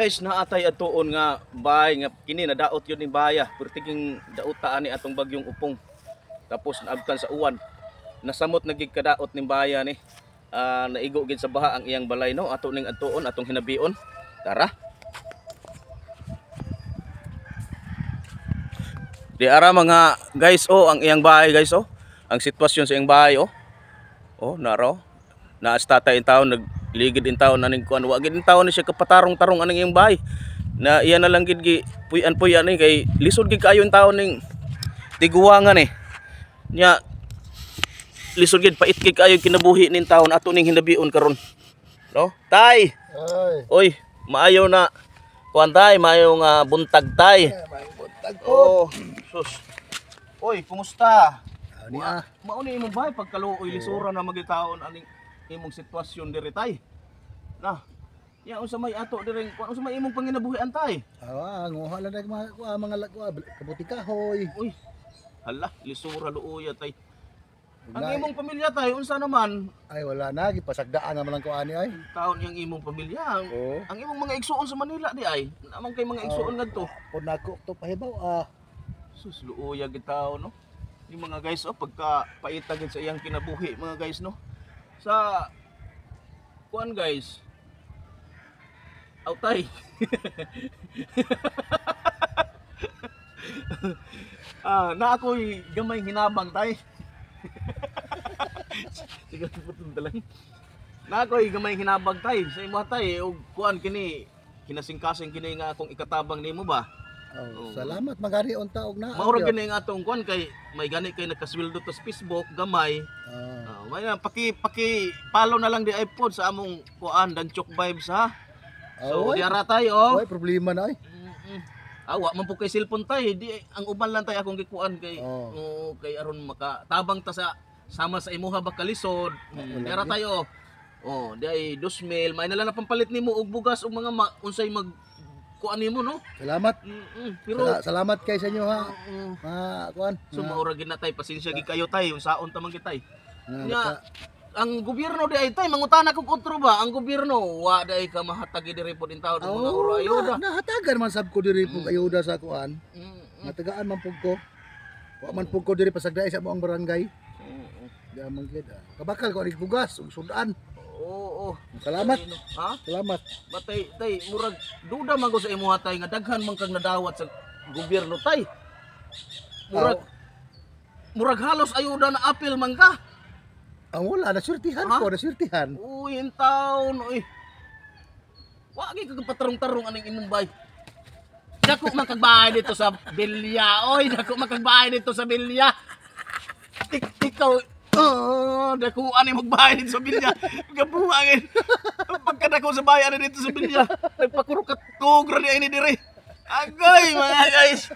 guys naatay atuon nga bay nga kini nadaot yun ni baya pertiging dautaan ni atong bagyong upong tapos naabtan sa uwan nasamot nagig kadaot ni baya ni naigo gid sa baha ang iyang balay no ato ning atuon atong hinabion tara di ara mga guys ang iyang bahay guys ang sitwasyon sa iyang bahay naro naastatay in taon nagligid in taon aning kuan wa gid in taon ni siya kapatarong-tarong aning iyang bahay na iya na lang gid gi puyan-puyan ni kay lisod gid kaayo in taon ning tiguwangan nya lisod gid pait gid kaayo kinabuhi nin taon ato ning hinabion karon no tay oy maayo na kuan tay maayo nga buntag tay sus oy kumusta mauni imong bahay pagkaluoy lisura na magitaon aning imong sitwasyon diri tay na ya unsa may ato diri unsa may imong panginabuhian tay nguha lang mga kabuti kahoy uy hala lisura luoy tay ang imong pamilya tay unsa naman ay wala na gipasagdaan naman lang ko ani ay taon yang imong pamilya ang imong mga igsuon sa Manila di ay naman kay mga igsuon ngadto pud nako to pahibaw sus luoy gitaw no yung mga guys pagka paita gid sa iyang kinabuhi mga guys no sa kuan guys outay na ako'y gamay hinabang tay sige putol lang na ako'y gamay hinabang tay sa imo tay ug kuan kini kinasingkasing kini nga akong ikatabang nimo ba salamat magari unta og na maurag gani nga atong kuan kay may gani kay nagkasweldo to sa Facebook gamay may paki follow na lang di iPod sa among kuan Danchok Vibes ha so diara tayo oy problema na ay wa man po kay cellphone tay di ang uban lang tay akong gikuan kay kay aron makatabang ta sa sama sa imuha ba kalisod diara tayo di ay 2,000 may na lang na pampalit nimo og bugas og mga unsay mag kuan nimo no salamat pero salamat kay sa inyo ha kuan so maura gid na tay pasensya gid kayo tay usaon ta man kitay nya ang gobyerno di ay tay mangutana kog otro ba ang gobyerno wa dai ka mahatag diri pod in taon mga oro ayuda nahatagan man sab ko diri pug ayuda sa kuan natagaan man pug ko wa man pug ko diri pasagday sa moang barangay di man gid kabakal ko ni bugas ug sudan salamat salamat batay tay murag duda man ko sa imo tay nga daghan man kang nadawat sa gobyerno tay murag halos ayuda na apil man ka wala nasurtihan ko nasurtihan in taon wa gyud ka patarong-tarong aning imong bay dako man kag bahay dito sa Bilya dako man kag bahay dito sa Bilya ikaw dako ani magbahay dito sa Bilya gabuhangin pagkadako sa bahay ani dito sa Bilya nagpakurukat tugro ni ini diri agay mga guys